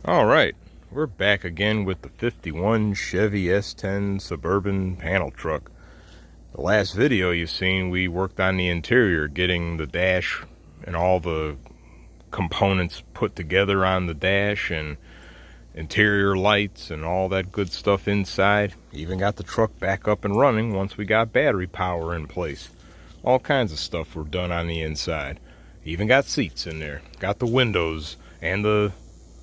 Alright, we're back again with the 51 Chevy S10 Suburban panel truck. The last video you've seen, we worked on the interior, getting the dash and all the components put together on the dash and interior lights and all that good stuff inside. Even got the truck back up and running once we got battery power in place. All kinds of stuff were done on the inside. Even got seats in there. Got the windows and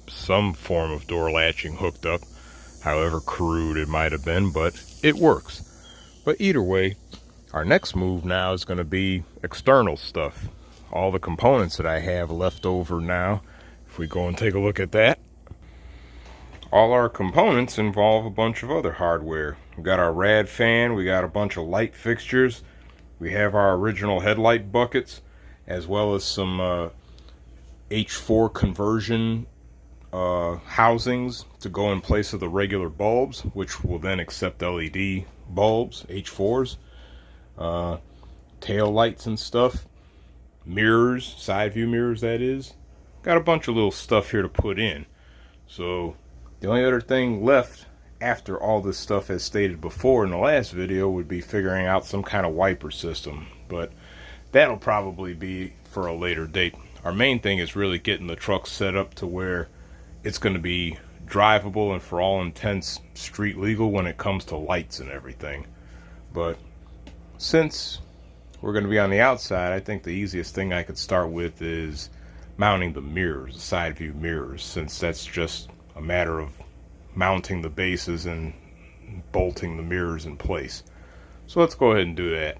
some form of door latching hooked up, however crude it might have been, but it works. But either way, our next move now is going to be external stuff. All the components that I have left over now, if we go and take a look at that, all our components involve a bunch of other hardware. We got our rad fan, we got a bunch of light fixtures, we have our original headlight buckets, as well as some H4 conversion housings to go in place of the regular bulbs, which will then accept LED bulbs, H4s, tail lights and stuff, mirrors, side view mirrors that is. Got a bunch of little stuff here to put in. So the only other thing left after all this stuff, as stated before in the last video, would be figuring out some kind of wiper system, but that'll probably be for a later date. Our main thing is really getting the truck set up to where it's going to be drivable and for all intents street legal when it comes to lights and everything. But since we're going to be on the outside, I think the easiest thing I could start with is mounting the mirrors, the side view mirrors, since that's just a matter of mounting the bases and bolting the mirrors in place. So let's go ahead and do that.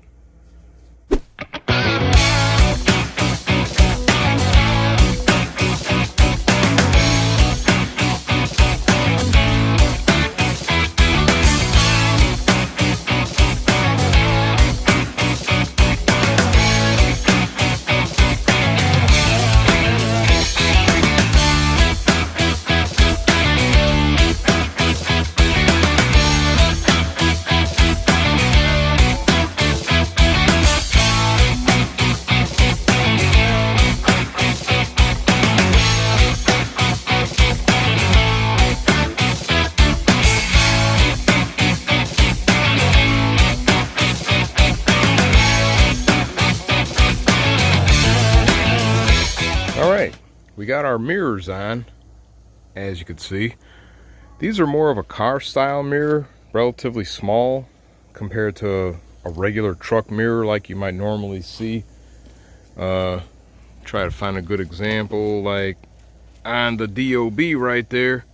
Alright, we got our mirrors on, as you can see. These are more of a car style mirror, relatively small compared to a regular truck mirror like you might normally see. Try to find a good example, like on the DOB right there.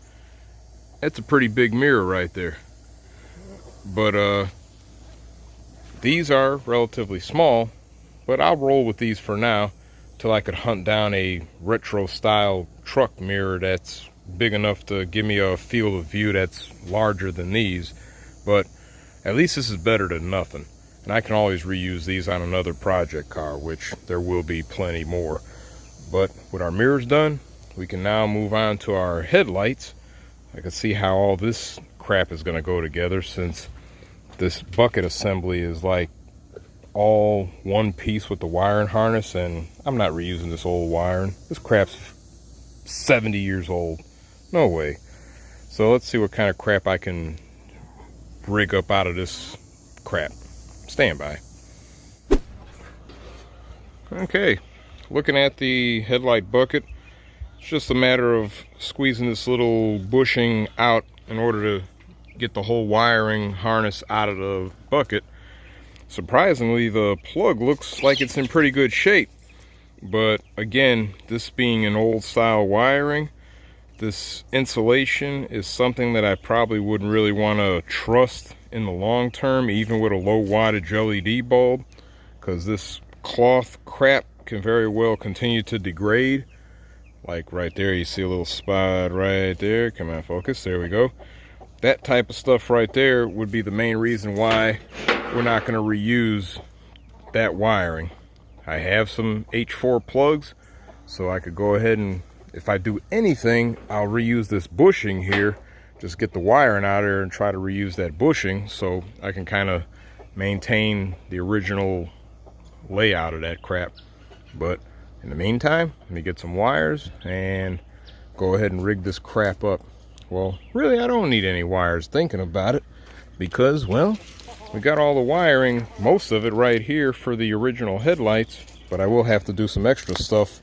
That's a pretty big mirror right there. But these are relatively small, but I'll roll with these for now till I could hunt down a retro style truck mirror that's big enough to give me a field of view that's larger than these. But at least this is better than nothing, and I can always reuse these on another project car, which there will be plenty more. But with our mirrors done, we can now move on to our headlights. I can see how all this crap is going to go together, since this bucket assembly is like all one piece with the wiring harness, and I'm not reusing this old wiring. This crap's 70 years old. No way. So let's see what kind of crap I can rig up out of this crap. Stand by. Okay, looking at the headlight bucket, it's just a matter of squeezing this little bushing out in order to get the whole wiring harness out of the bucket. Surprisingly, the plug looks like it's in pretty good shape, but again, this being an old style wiring, this insulation is something that I probably wouldn't really want to trust in the long term, even with a low wattage LED bulb, because this cloth crap can very well continue to degrade. Like right there, you see a little spot right there. Come on, focus. There we go. That type of stuff right there would be the main reason why we're not going to reuse that wiring. I have some H4 plugs, so I could go ahead and, if I do anything, I'll reuse this bushing here. Just get the wiring out of there and try to reuse that bushing, so I can kind of maintain the original layout of that crap. But in the meantime, let me get some wires and go ahead and rig this crap up. Well, really, I don't need any wires thinking about it because, well, we got all the wiring, most of it right here for the original headlights, but I will have to do some extra stuff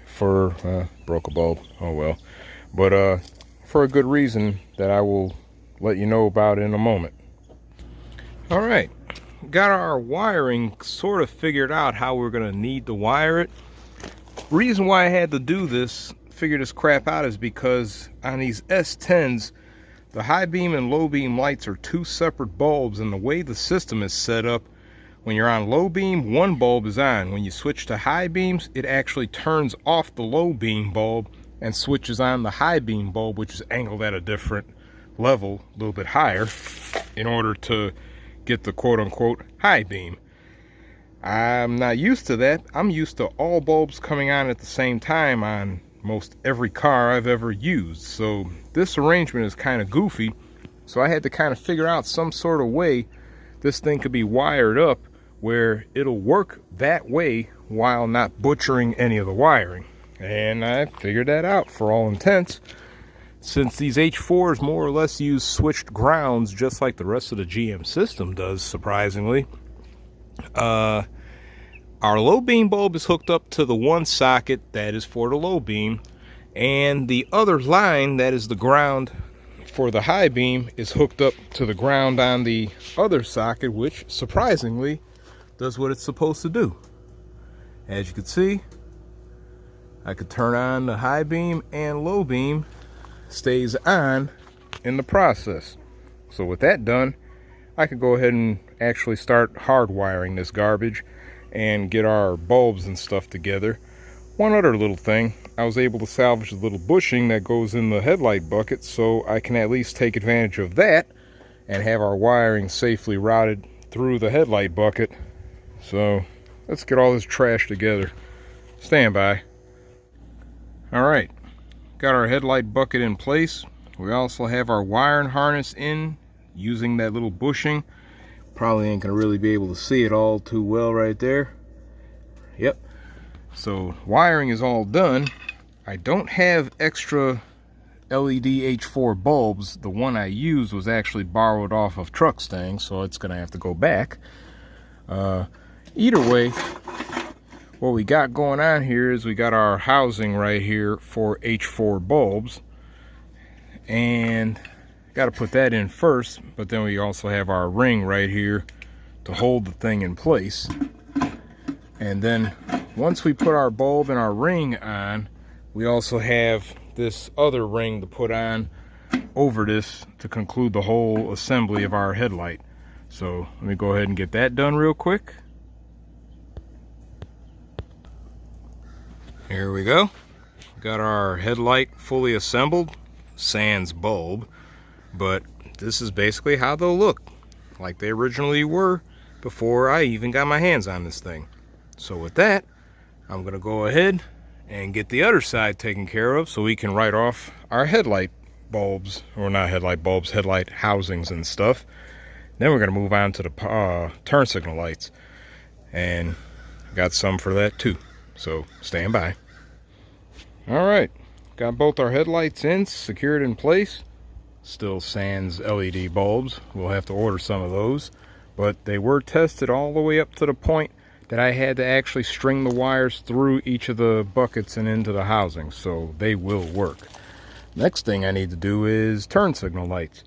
for, broke a bulb, oh well. But for a good reason that I will let you know about in a moment. All right, got our wiring sort of figured out how we're gonna need to wire it. Reason why I had to do this, figure this crap out, is because on these S10s, the high beam and low beam lights are two separate bulbs, and the way the system is set up, when you're on low beam, one bulb is on. When you switch to high beams, it actually turns off the low beam bulb and switches on the high beam bulb, which is angled at a different level, a little bit higher, in order to get the quote-unquote high beam. I'm not used to that. I'm used to all bulbs coming on at the same time on most every car I've ever used. So this arrangement is kind of goofy. So I had to kind of figure out some sort of way this thing could be wired up where it'll work that way while not butchering any of the wiring. And I figured that out for all intents. Since these H4s more or less use switched grounds just like the rest of the GM system does, surprisingly, our low beam bulb is hooked up to the one socket that is for the low beam, and the other line that is the ground for the high beam is hooked up to the ground on the other socket, which surprisingly does what it's supposed to do. As you can see, I could turn on the high beam and low beam stays on in the process. So with that done, I could go ahead and actually start hardwiring this garbage and get our bulbs and stuff together. One other little thing, I was able to salvage the little bushing that goes in the headlight bucket, so I can at least take advantage of that and have our wiring safely routed through the headlight bucket. So let's get all this trash together. Stand by. All right, got our headlight bucket in place. We also have our wiring harness in using that little bushing. Probably ain't gonna really be able to see it all too well right there. Yep. So wiring is all done. I don't have extra LED H4 bulbs. The one I used was actually borrowed off of Truck Stang, so it's gonna have to go back. Either way, what we got going on here is we got our housing right here for H4 bulbs, and got to put that in first, but then we also have our ring right here to hold the thing in place. And then once we put our bulb and our ring on, we also have this other ring to put on over this to conclude the whole assembly of our headlight. So let me go ahead and get that done real quick. Here we go. Got our headlight fully assembled, sans bulb, but this is basically how they'll look, like they originally were before I even got my hands on this thing. So with that, I'm gonna go ahead and get the other side taken care of so we can write off our headlight bulbs, or not headlight bulbs, headlight housings and stuff. Then we're gonna move on to the turn signal lights, and got some for that too. So stand by. All right, got both our headlights in, secured in place. Still sans LED bulbs. We'll have to order some of those, but they were tested all the way up to the point that I had to actually string the wires through each of the buckets and into the housing, so they will work. Next thing I need to do is turn signal lights.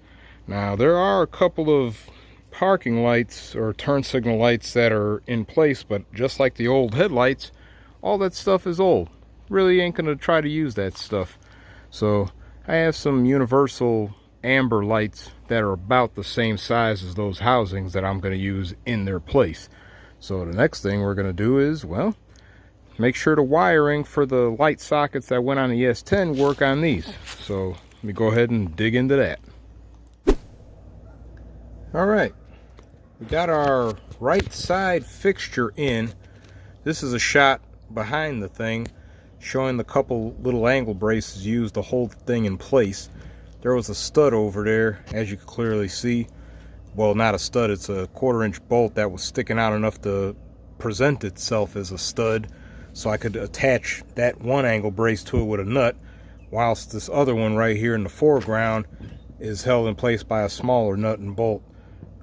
Now there are a couple of parking lights or turn signal lights that are in place, but just like the old headlights, all that stuff is old. Really ain't gonna try to use that stuff. So I have some universal amber lights that are about the same size as those housings that I'm gonna use in their place. So the next thing we're gonna do is, well, make sure the wiring for the light sockets that went on the S10 work on these. So let me go ahead and dig into that. All right, we got our right side fixture in. This is a shot behind the thing showing the couple little angle braces used to hold the thing in place. There was a stud over there, as you can clearly see. Well, not a stud, it's a 1/4-inch bolt that was sticking out enough to present itself as a stud, so I could attach that one angle brace to it with a nut. whilst this other one right here in the foreground is held in place by a smaller nut and bolt.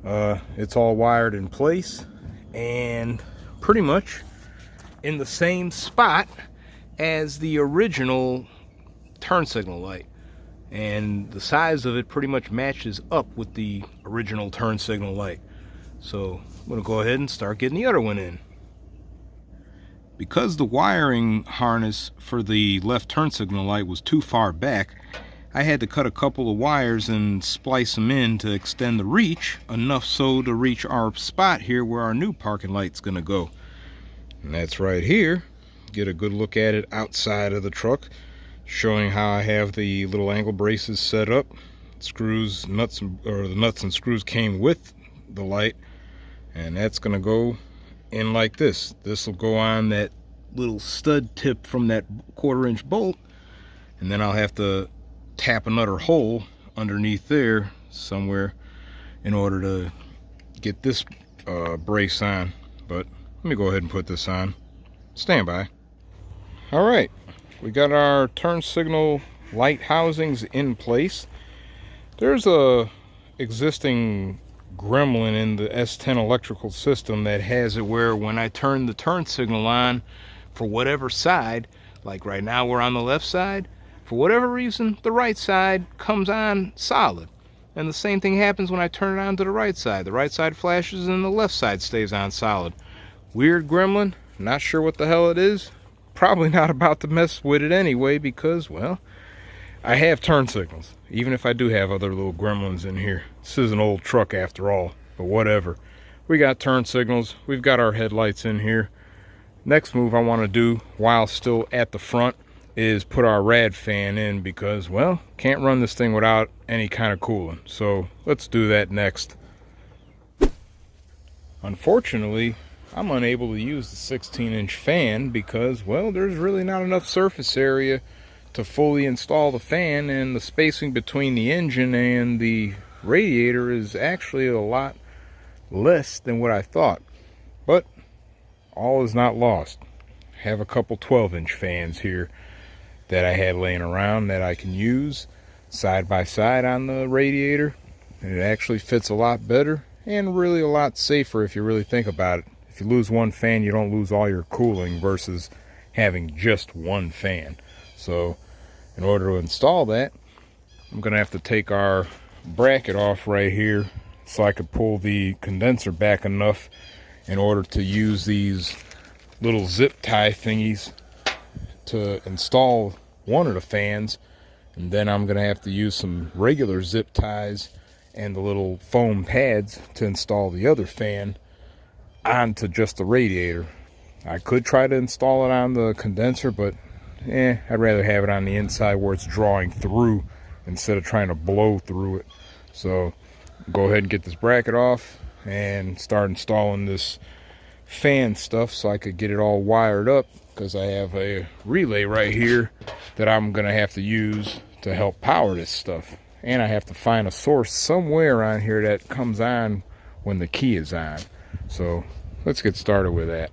It's all wired in place and pretty much in the same spot as the original turn signal light, and the size of it pretty much matches up with the original turn signal light. So I'm going to go ahead and start getting the other one in. Because the wiring harness for the left turn signal light was too far back, I had to cut a couple of wires and splice them in to extend the reach enough so to reach our spot here where our new parking light's going to go. And that's right here. Get a good look at it outside of the truck, showing how I have the little angle braces set up. Screws, nuts, or the nuts and screws came with the light, and that's going to go in like this. This will go on that little stud tip from that 1/4 inch bolt, and then I'll have to tap another hole underneath there somewhere in order to get this brace on. But let me go ahead and put this on. Stand by. Alright, we got our turn signal light housings in place. There's a existing gremlin in the S10 electrical system that has it where when I turn the turn signal on for whatever side, like right now we're on the left side, for whatever reason the right side comes on solid. And the same thing happens when I turn it on to the right side. The right side flashes and the left side stays on solid. Weird gremlin, not sure what the hell it is. Probably not about to mess with it anyway because, well, I have turn signals, even if I do have other little gremlins in here. This is an old truck after all, but whatever. We got turn signals, we've got our headlights in here. Next move I want to do while still at the front is put our rad fan in because, well, can't run this thing without any kind of cooling. So let's do that next. Unfortunately, I'm unable to use the 16-inch fan because, well, there's really not enough surface area to fully install the fan, and the spacing between the engine and the radiator is actually a lot less than what I thought. But all is not lost. I have a couple 12-inch fans here that I had laying around that I can use side by side on the radiator, and it actually fits a lot better and really a lot safer if you really think about it. If you lose one fan, you don't lose all your cooling versus having just one fan. So in order to install that, I'm going to have to take our bracket off right here so I could pull the condenser back enough in order to use these little zip tie thingies to install one of the fans. And then I'm going to have to use some regular zip ties and the little foam pads to install the other fan onto just the radiator. I could try to install it on the condenser, but I'd rather have it on the inside where it's drawing through instead of trying to blow through it. So go ahead and get this bracket off and start installing this fan stuff so I could get it all wired up, because I have a relay right here that I'm gonna have to use to help power this stuff, and I have to find a source somewhere on here that comes on when the key is on. So let's get started with that.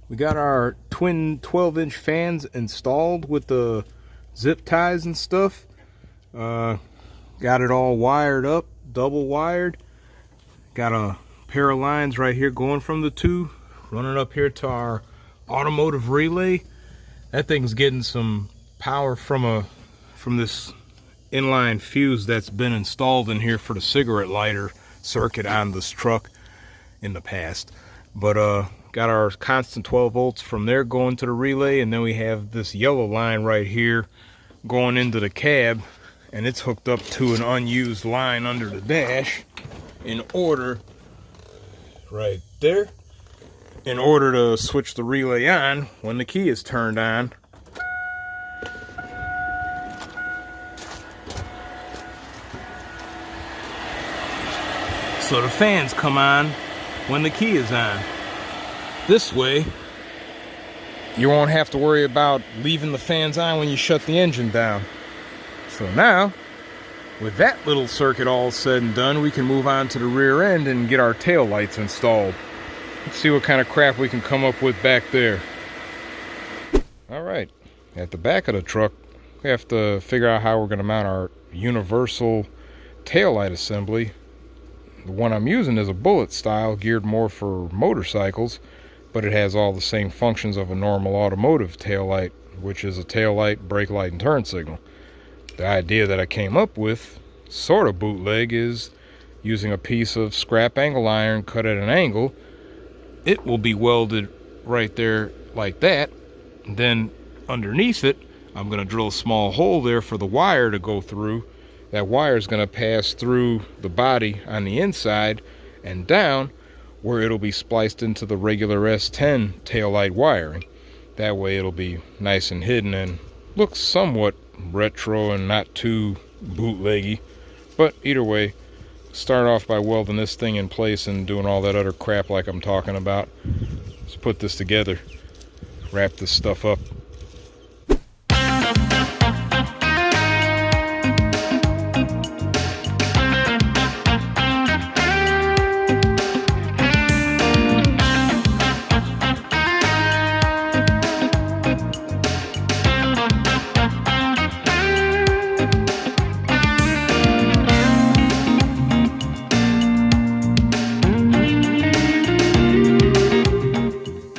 We got our twin 12-inch fans installed with the zip ties and stuff. Got it all wired up, double wired. Got a pair of lines right here going from the two, running up here to our automotive relay. That thing's getting some power from this inline fuse that's been installed in here for the cigarette lighter circuit on this truck in the past. But got our constant 12 volts from there going to the relay, and then we have this yellow line right here going into the cab, and it's hooked up to an unused line under the dash in order, right there, in order to switch the relay on when the key is turned on. So the fans come on when the key is on. This way, you won't have to worry about leaving the fans on when you shut the engine down. So now, with that little circuit all said and done, we can move on to the rear end and get our tail lights installed. Let's see what kind of crap we can come up with back there. Alright, at the back of the truck, we have to figure out how we're going to mount our universal tail light assembly. The one I'm using is a bullet style, geared more for motorcycles, but it has all the same functions of a normal automotive tail light, which is a tail light, brake light, and turn signal. The idea that I came up with, sort of bootleg, is using a piece of scrap angle iron cut at an angle. It will be welded right there like that. Then underneath it, I'm going to drill a small hole there for the wire to go through. That wire is going to pass through the body on the inside and down, where it'll be spliced into the regular S10 taillight wiring. That way it'll be nice and hidden and looks somewhat retro and not too bootleggy. But either way, start off by welding this thing in place and doing all that other crap like I'm talking about. Let's put this together, wrap this stuff up.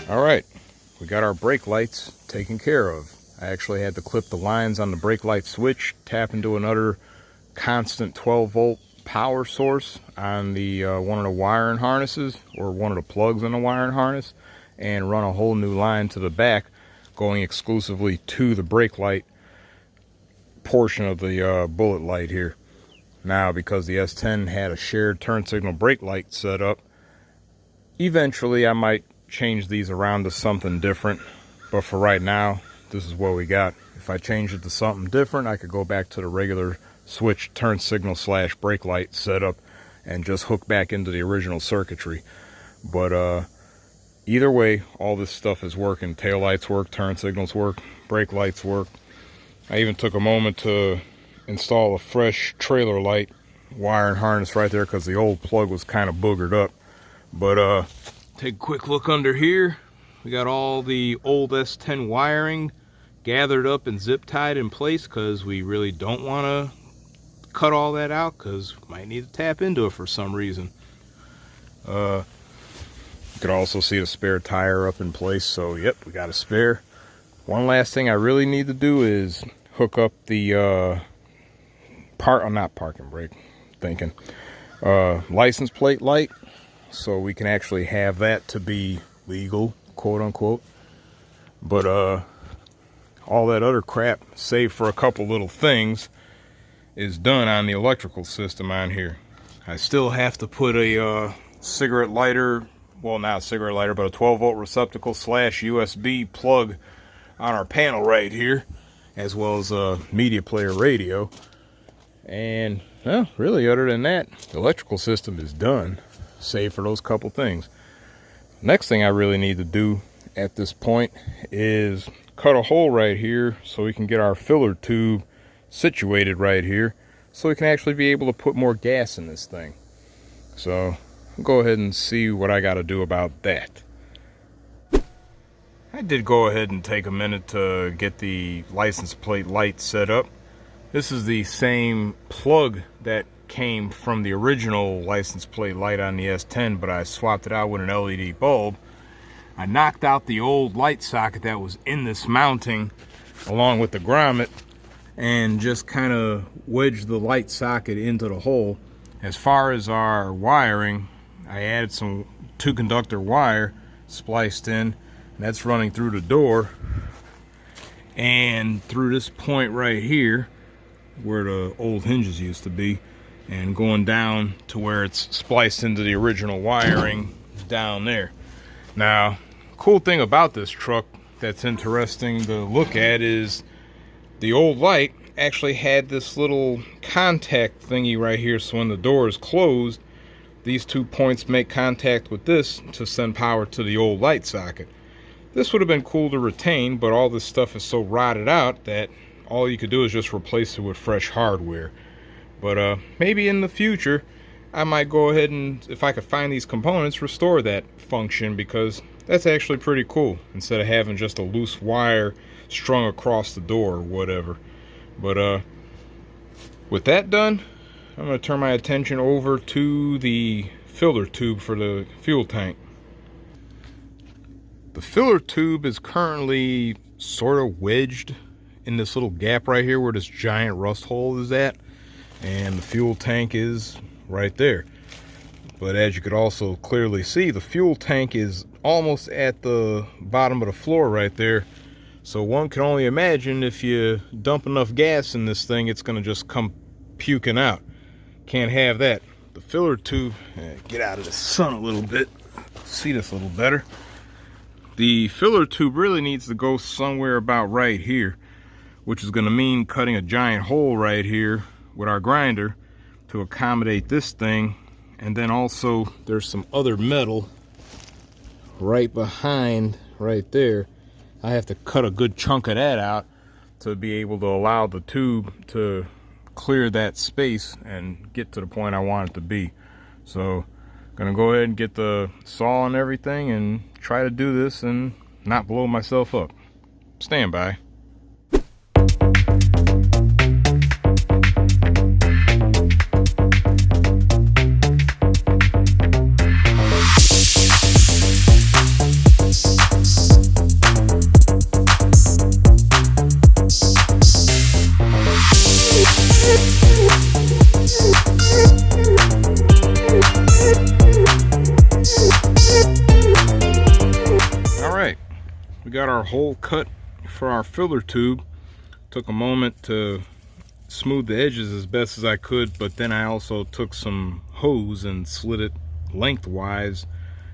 Alright, we got our brake lights taken care of. I actually had to clip the lines on the brake light switch, tap into another constant 12 volt power source on the one of the wiring harnesses, or one of the plugs in the wiring harness, and run a whole new line to the back going exclusively to the brake light portion of the bullet light here. Now, because the S10 had a shared turn signal brake light set up, eventually I might change these around to something different, but for right now this is what we got. If I change it to something different, I could go back to the regular switch turn signal / brake light setup and just hook back into the original circuitry. But either way, all this stuff is working. Tail lights work, turn signals work, brake lights work. I even took a moment to install a fresh trailer light wiring harness right there because the old plug was kind of boogered up. But take a quick look under here. We got all the old S10 wiring gathered up and zip tied in place because we really don't want to cut all that out because we might need to tap into it for some reason. You could also see the spare tire up in place, so yep, we got a spare. One last thing I really need to do is hook up the not parking brake, license plate light, so we can actually have that to be legal, quote unquote. But all that other crap, save for a couple little things, is done on the electrical system on here. I still have to put a cigarette lighter, well, not a cigarette lighter, but a 12 volt receptacle / USB plug on our panel right here, as well as a media player radio. And well, really, other than that, the electrical system is done, save for those couple things. Next thing I really need to do at this point is cut a hole right here so we can get our filler tube situated right here, so we can actually be able to put more gas in this thing. So I'll go ahead and see what I got to do about that. I did go ahead and take a minute to get the license plate light set up. This is the same plug that came from the original license plate light on the S10, but I swapped it out with an LED bulb. I knocked out the old light socket that was in this mounting along with the grommet and just kind of wedged the light socket into the hole. As far as our wiring, I added some 2-conductor wire spliced in, and that's running through the door and through this point right here where the old hinges used to be, and going down to where it's spliced into the original wiring down there. Now, cool thing about this truck that's interesting to look at is the old light actually had this little contact thingy right here, so when the door is closed, these 2 points make contact with this to send power to the old light socket. This would have been cool to retain, but all this stuff is so rotted out that all you could do is just replace it with fresh hardware. But maybe in the future I might go ahead and, if I could find these components, restore that function, because that's actually pretty cool, instead of having just a loose wire strung across the door or whatever. But with that done, I'm going to turn my attention over to the filler tube for the fuel tank. The filler tube is currently sort of wedged in this little gap right here where this giant rust hole is at, and the fuel tank is right there. But as you could also clearly see, the fuel tank is almost at the bottom of the floor right there. So one can only imagine if you dump enough gas in this thing, it's going to just come puking out. Can't have that. The filler tube, get out of the sun a little bit, see this a little better. The filler tube really needs to go somewhere about right here, which is going to mean cutting a giant hole right here with our grinder to accommodate this thing. And then also there's some other metal right behind right there. I have to cut a good chunk of that out to be able to allow the tube to clear that space and get to the point I want it to be. So gonna go ahead and get the saw and everything and try to do this and not blow myself up. Stand by. We got our hole cut for our filler tube. Took a moment to smooth the edges as best as I could, but then I also took some hose and slid it lengthwise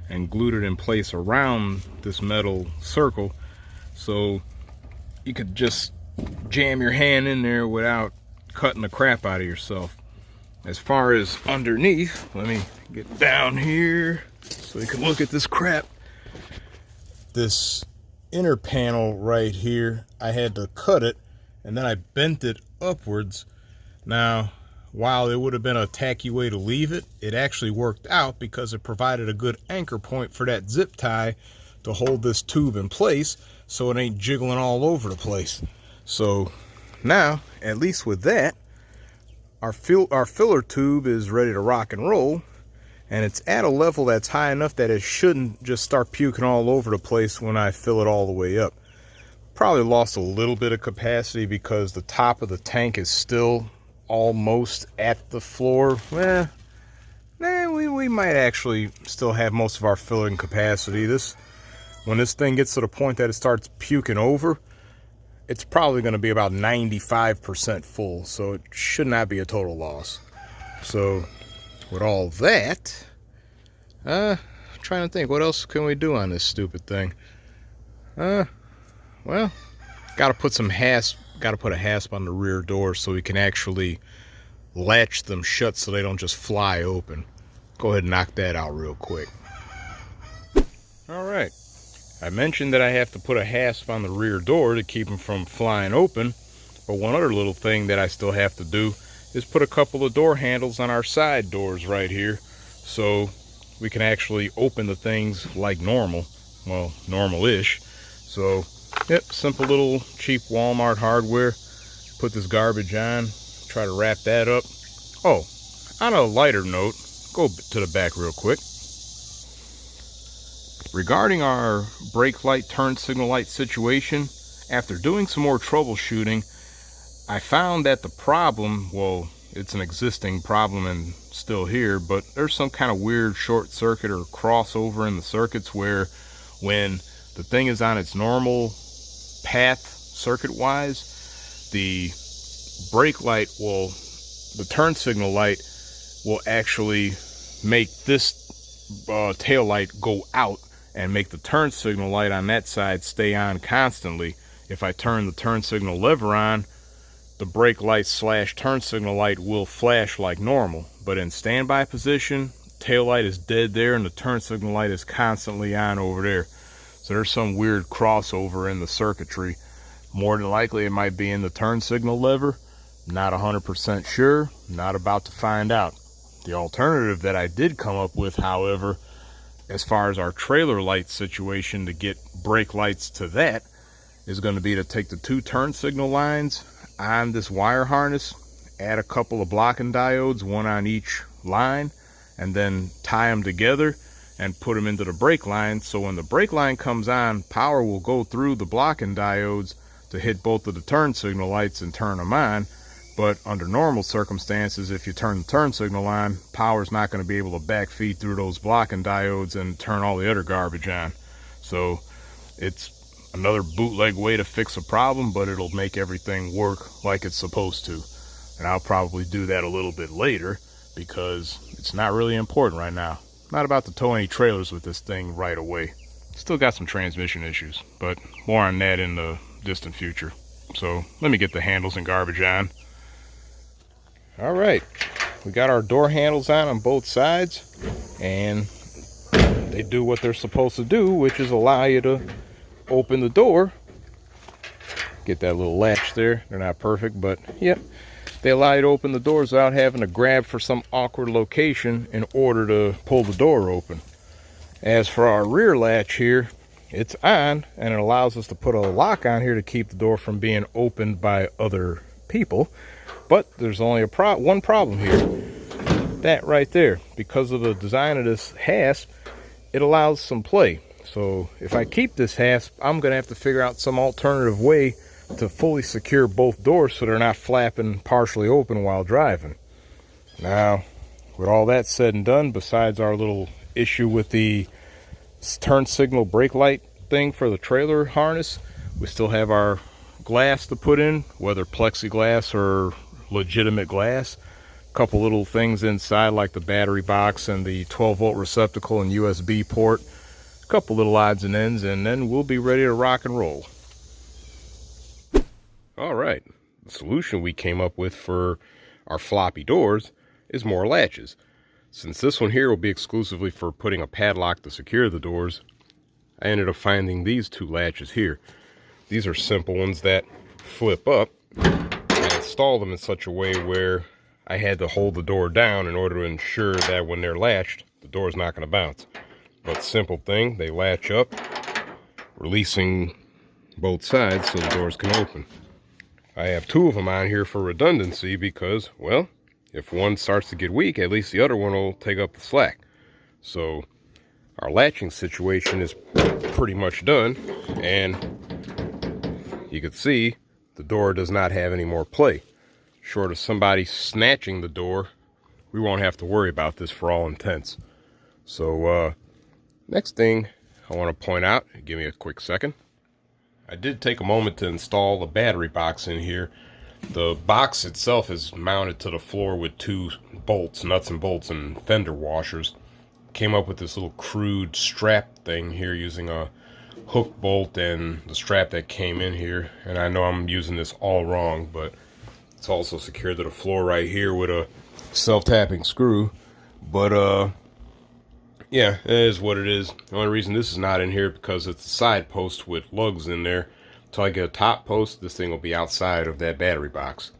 and glued it in place around this metal circle, so you could just jam your hand in there without cutting the crap out of yourself. As far as underneath, let me get down here so you can look at this crap. This inner panel right here, I had to cut it and then I bent it upwards. Now, while it would have been a tacky way to leave it, it actually worked out because it provided a good anchor point for that zip tie to hold this tube in place so it ain't jiggling all over the place. So now, at least with that, our filler tube is ready to rock and roll. And it's at a level that's high enough that it shouldn't just start puking all over the place when I fill it all the way up. Probably lost a little bit of capacity because the top of the tank is still almost at the floor. We might actually still have most of our filling capacity. When this thing gets to the point that it starts puking over, it's probably going to be about 95% full, so it should not be a total loss. So with all that, I'm trying to think, what else can we do on this stupid thing? Well, gotta put a hasp on the rear door so we can actually latch them shut so they don't just fly open. Go ahead and knock that out real quick. All right, I mentioned that I have to put a hasp on the rear door to keep them from flying open, but one other little thing that I still have to do is put a couple of door handles on our side doors right here so we can actually open the things like normal. Well, normal-ish. So, yep, simple little cheap Walmart hardware. Put this garbage on, try to wrap that up. Oh, on a lighter note, go to the back real quick. Regarding our brake light, turn signal light situation, after doing some more troubleshooting, I found that the problem, well, it's an existing problem and still here, but there's some kind of weird short circuit or crossover in the circuits where when the thing is on its normal path circuit wise, the brake light will, the turn signal light will actually make this tail light go out and make the turn signal light on that side stay on constantly. If I turn the turn signal lever on, the brake light / turn signal light will flash like normal. But in standby position, tail light is dead there and the turn signal light is constantly on over there. So there's some weird crossover in the circuitry. More than likely it might be in the turn signal lever. Not 100% sure, not about to find out. The alternative that I did come up with, however, as far as our trailer light situation to get brake lights to that, is going to be to take the 2 turn signal lines on this wire harness, add a couple of blocking diodes, 1 on each line, and then tie them together and put them into the brake line. So when the brake line comes on, power will go through the blocking diodes to hit both of the turn signal lights and turn them on. But under normal circumstances, if you turn the turn signal on, power's not going to be able to backfeed through those blocking diodes and turn all the other garbage on. So it's another bootleg way to fix a problem, but it'll make everything work like it's supposed to. And I'll probably do that a little bit later because it's not really important right now. Not about to tow any trailers with this thing right away. Still got some transmission issues, but more on that in the distant future. So let me get the handles and garbage on. All right, we got our door handles on both sides, and they do what they're supposed to do, which is allow you to open the door. Get that little latch there. They're not perfect, but yep, they allow you to open the doors without having to grab for some awkward location in order to pull the door open. As for our rear latch here, it's on, and it allows us to put a lock on here to keep the door from being opened by other people. But there's only one problem here. That right there. Because of the design of this hasp, it allows some play. So if I keep this hasp, I'm going to have to figure out some alternative way to fully secure both doors so they're not flapping partially open while driving. Now, with all that said and done, besides our little issue with the turn signal brake light thing for the trailer harness, we still have our glass to put in, whether plexiglass or legitimate glass. A couple little things inside like the battery box and the 12-volt receptacle and USB port. A couple little odds and ends, and then we'll be ready to rock and roll. All right, the solution we came up with for our floppy doors is more latches. Since this one here will be exclusively for putting a padlock to secure the doors, I ended up finding these 2 latches here. These are simple ones that flip up. I installed them in such a way where I had to hold the door down in order to ensure that when they're latched, the door's not going to bounce. But simple thing, they latch up, releasing both sides so the doors can open. I have 2 of them on here for redundancy because, well, if one starts to get weak, at least the other one will take up the slack. So our latching situation is pretty much done, and you can see the door does not have any more play. Short of somebody snatching the door, we won't have to worry about this for all intents. So next thing I want to point out, give me a quick second. I did take a moment to install the battery box in here. The box itself is mounted to the floor with 2 bolts, nuts and bolts, and fender washers. Came up with this little crude strap thing here using a hook bolt and the strap that came in here. And I know I'm using this all wrong, but it's also secured to the floor right here with a self-tapping screw. But yeah, it is what it is. The only reason this is not in here because it's a side post with lugs in there. Until I get a top post, this thing will be outside of that battery box.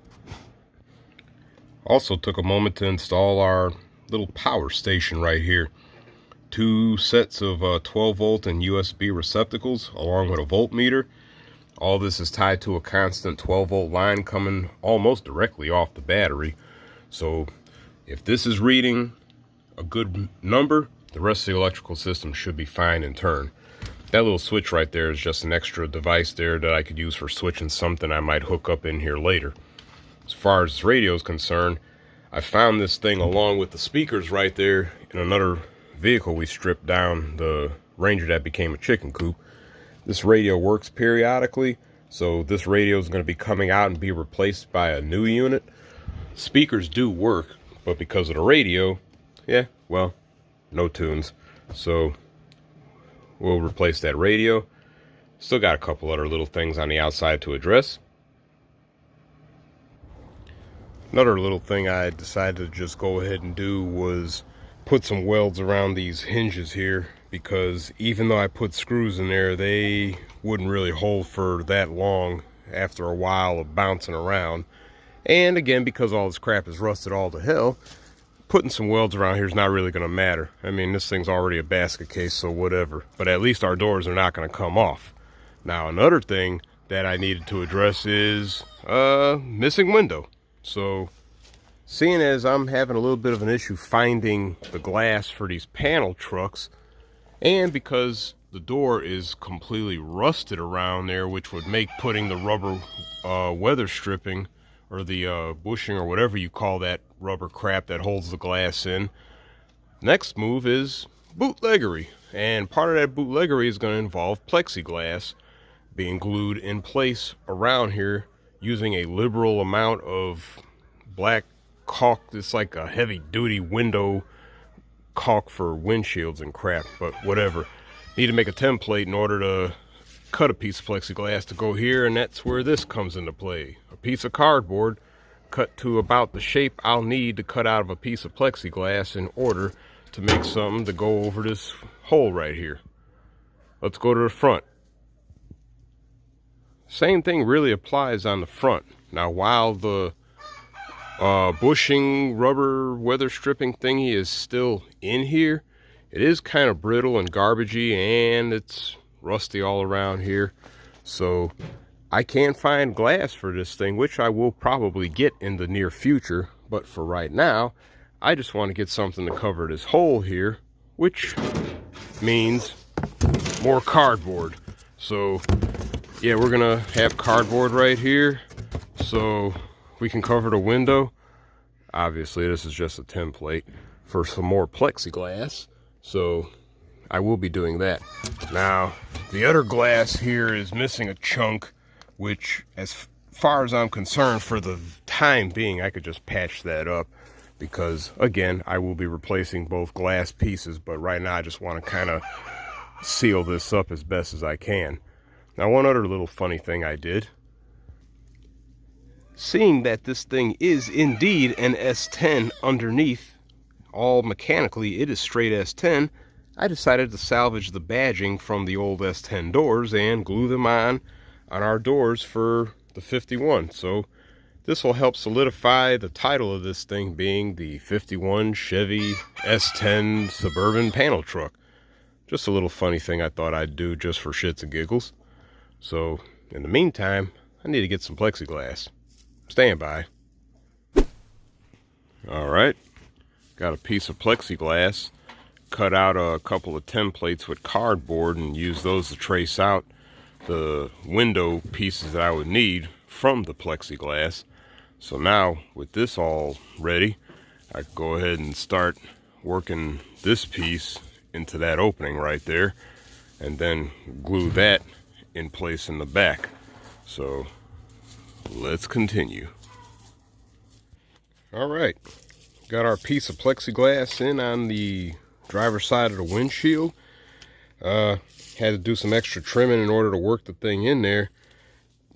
Also took a moment to install our little power station right here. 2 sets of 12 volt and USB receptacles along with a voltmeter. All this is tied to a constant 12 volt line coming almost directly off the battery. So if this is reading a good number, the rest of the electrical system should be fine in turn. That little switch right there is just an extra device there that I could use for switching something I might hook up in here later. As far as radio is concerned, I found this thing along with the speakers right there in another vehicle we stripped down, the Ranger that became a chicken coop. This radio works periodically, So this radio is going to be coming out and be replaced by a new unit. Speakers do work, but because of the radio, yeah, well, no tunes. So we'll replace that radio. Still got a couple other little things on the outside to address. Another little thing I decided to just go ahead and do was put some welds around these hinges here, because even though I put screws in there, they wouldn't really hold for that long after a while of bouncing around. And again, because all this crap is rusted all to hell, putting some welds around here is not really going to matter. I mean, this thing's already a basket case, so whatever. But at least our doors are not going to come off. Now, another thing that I needed to address is missing window. So, seeing as I'm having a little bit of an issue finding the glass for these panel trucks, and because the door is completely rusted around there, which would make putting the rubber weather stripping, or the bushing, or whatever you call that rubber crap that holds the glass in, next move is bootleggery. And part of that bootleggery is going to involve plexiglass being glued in place around here using a liberal amount of black caulk. It's like a heavy duty window caulk for windshields and crap, but whatever. Need to make a template in order to cut a piece of plexiglass to go here, and that's where this comes into play. A piece of cardboard cut to about the shape I'll need to cut out of a piece of plexiglass in order to make something to go over this hole right here. Let's go to the front. Same thing really applies on the front. Now, while the bushing rubber weather stripping thingy is still in here, it is kind of brittle and garbagey, and it's rusty all around here. So I can find glass for this thing, which I will probably get in the near future. But for right now, I just want to get something to cover this hole here, which means more cardboard. So yeah, we're gonna have cardboard right here so we can cover the window. Obviously, this is just a template for some more plexiglass, so I will be doing that. Now, the other glass here is missing a chunk, which, as far as I'm concerned, for the time being, I could just patch that up, because, again, I will be replacing both glass pieces, but right now I just want to kind of seal this up as best as I can. Now, one other little funny thing I did, seeing that this thing is indeed an S10 underneath, all mechanically it is straight S10, I decided to salvage the badging from the old S10 doors and glue them on our doors for the 51. So this will help solidify the title of this thing being the 51 Chevy S10 Suburban panel truck. Just a little funny thing I thought I'd do just for shits and giggles. So in the meantime, I need to get some plexiglass. Stand by. Alright, got a piece of plexiglass, cut out a couple of templates with cardboard and use those to trace out the window pieces that I would need from the plexiglass. So now with this all ready, I can go ahead and start working this piece into that opening right there, and then glue that in place in the back. So let's continue. All right, got our piece of plexiglass in on the driver's side of the windshield. Had to do some extra trimming in order to work the thing in there.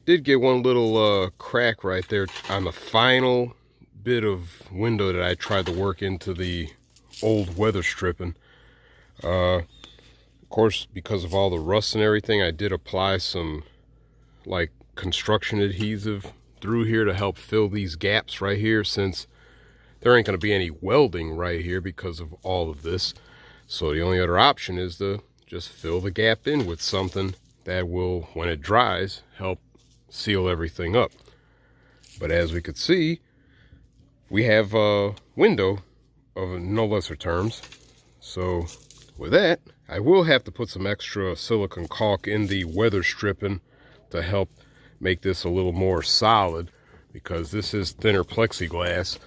Did get one little crack right there on the final bit of window that I tried to work into the old weather stripping. Of course, because of all the rust and everything, I did apply some like construction adhesive through here to help fill these gaps right here, since there ain't going to be any welding right here because of all of this. So the only other option is to just fill the gap in with something that will, when it dries, help seal everything up. But as we could see, we have a window of no lesser terms. So with that, I will have to put some extra silicone caulk in the weather stripping to help make this a little more solid, because this is thinner plexiglass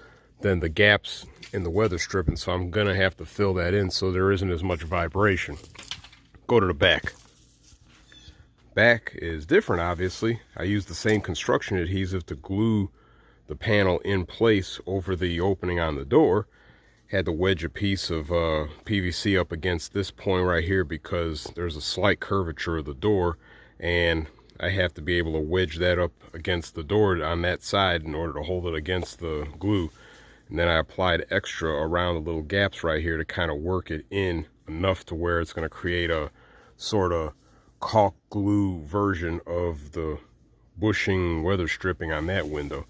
than the gaps in the weather stripping, so I'm gonna have to fill that in so there isn't as much vibration. Go to the back. back is different, obviously. I used the same construction adhesive to glue the panel in place over the opening on the door. Had to wedge a piece of PVC up against this point right here because there's a slight curvature of the door, and I have to be able to wedge that up against the door on that side in order to hold it against the glue. And then I applied extra around the little gaps right here to kind of work it in enough to where it's going to create a sort of caulk glue version of the bushing weather stripping on that window.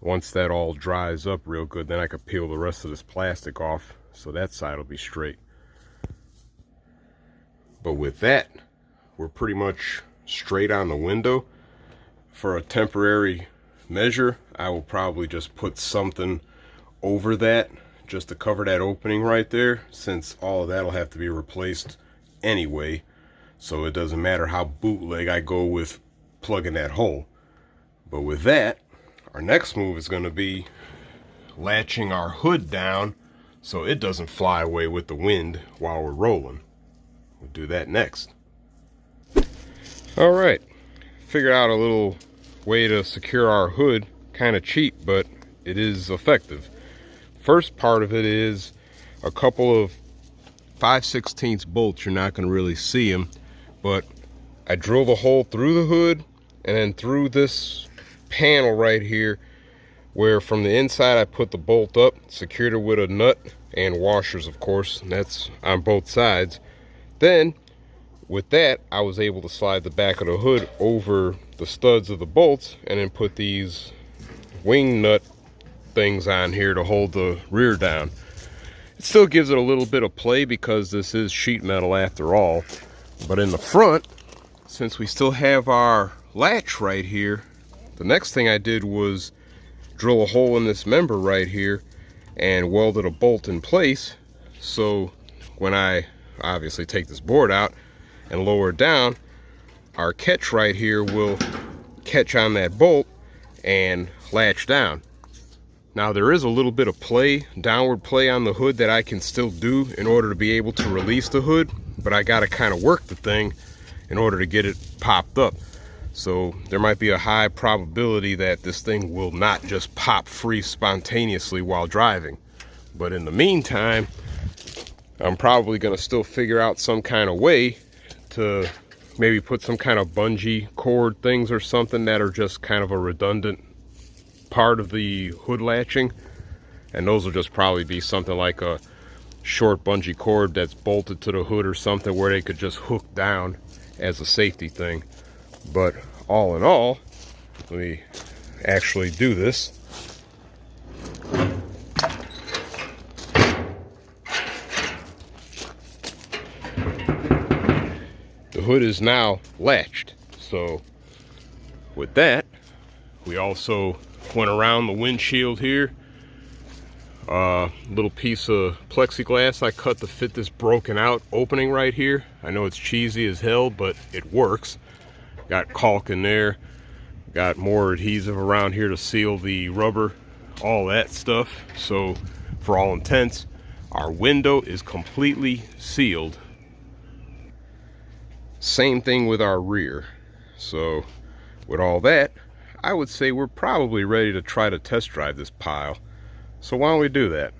Once that all dries up real good, then I could peel the rest of this plastic off so that side will be straight. But with that, we're pretty much straight on the window. For a temporary measure, I will probably just put something over that just to cover that opening right there, since all of that will have to be replaced anyway, so it doesn't matter how bootleg I go with plugging that hole. But with that, our next move is going to be latching our hood down so it doesn't fly away with the wind while we're rolling. We'll do that next. Alright, figured out a little way to secure our hood. Kind of cheap, but it is effective. First part of it is a couple of 5/16 bolts. You're not going to really see them, but I drilled a hole through the hood and then through this panel right here, where from the inside I put the bolt up, secured it with a nut and washers, of course, and that's on both sides. Then with that, I was able to slide the back of the hood over the studs of the bolts and then put these wing nut things on here to hold the rear down. It still gives it a little bit of play because this is sheet metal after all. But in the front, since we still have our latch right here, the next thing I did was drill a hole in this member right here and welded a bolt in place, so when I obviously take this board out and lower it down, our catch right here will catch on that bolt and latch down. Now there is a little bit of play, downward play on the hood that I can still do in order to be able to release the hood, but I got to kind of work the thing in order to get it popped up. So there might be a high probability that this thing will not just pop free spontaneously while driving. But in the meantime, I'm probably going to still figure out some kind of way to maybe put some kind of bungee cord things or something that are just kind of a redundant part of the hood latching. And those will just probably be something like a short bungee cord that's bolted to the hood or something where they could just hook down as a safety thing. But all in all, let me actually do this. The hood is now latched. So with that, we also went around the windshield here. Little piece of plexiglass I cut to fit this broken out opening right here. I know it's cheesy as hell, but it works. Got caulk in there, got more adhesive around here to seal the rubber, all that stuff. So for all intents, our window is completely sealed. Same thing with our rear. So with all that, I would say we're probably ready to try to test drive this pile. So why don't we do that?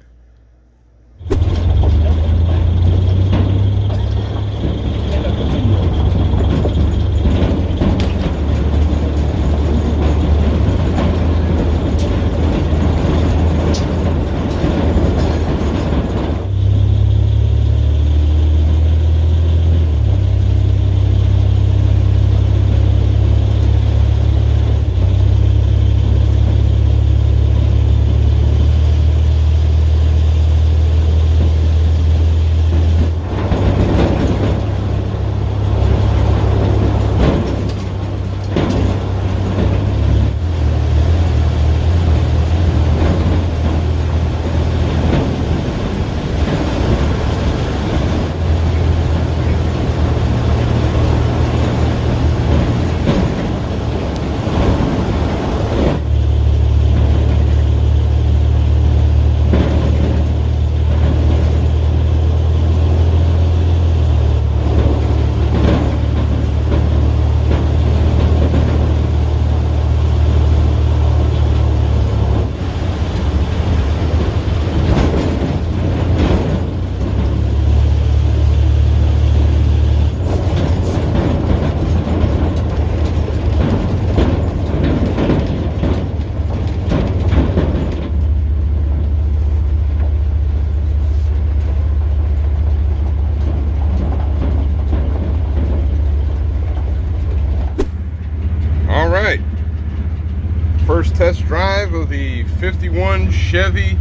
5 of the 51 Chevy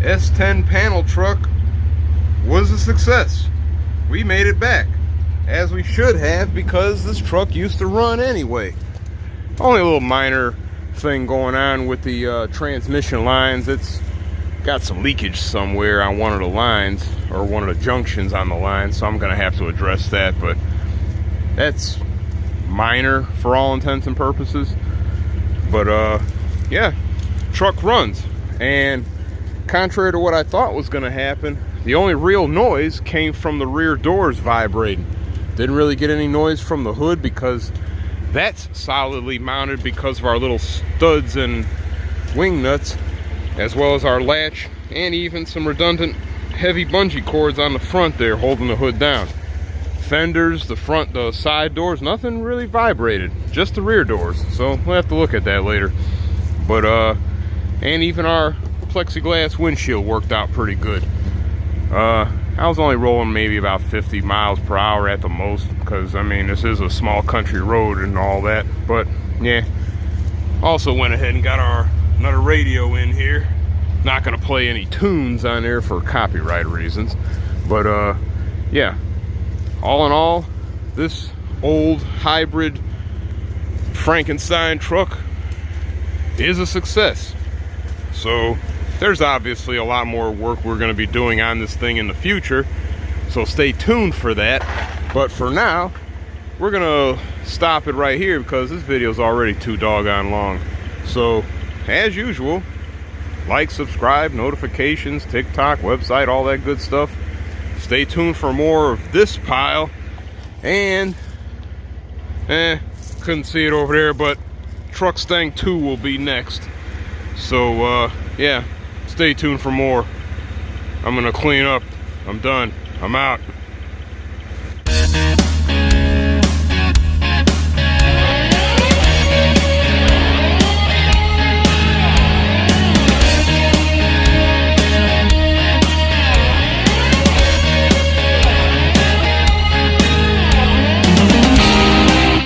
S10 panel truck was a success. We made it back, as we should have, because this truck used to run anyway. Only a little minor thing going on with the transmission lines. It's got some leakage somewhere on one of the lines, or one of the junctions on the line, so I'm gonna have to address that, but that's minor for all intents and purposes. But yeah, truck runs, and contrary to what I thought was gonna happen, the only real noise came from the rear doors vibrating. Didn't really get any noise from the hood because that's solidly mounted because of our little studs and wing nuts, as well as our latch, and even some redundant heavy bungee cords on the front there holding the hood down. Fenders, the side doors, nothing really vibrated, just the rear doors. So we'll have to look at that later. But and even our plexiglass windshield worked out pretty good. I was only rolling maybe about 50 miles per hour at the most, because I mean, this is a small country road and all that. But yeah, also went ahead and got another radio in here. Not gonna play any tunes on there for copyright reasons, but yeah, all in all, this old hybrid Frankenstein truck is a success. So there's obviously a lot more work we're going to be doing on this thing in the future, so stay tuned for that. But for now, we're going to stop it right here because this video is already too doggone long. So as usual, like, subscribe, notifications, TikTok, website, all that good stuff. Stay tuned for more of this pile. And couldn't see it over there, but Truck Stang 2 will be next. So yeah, stay tuned for more. I'm gonna clean up. I'm done. I'm out.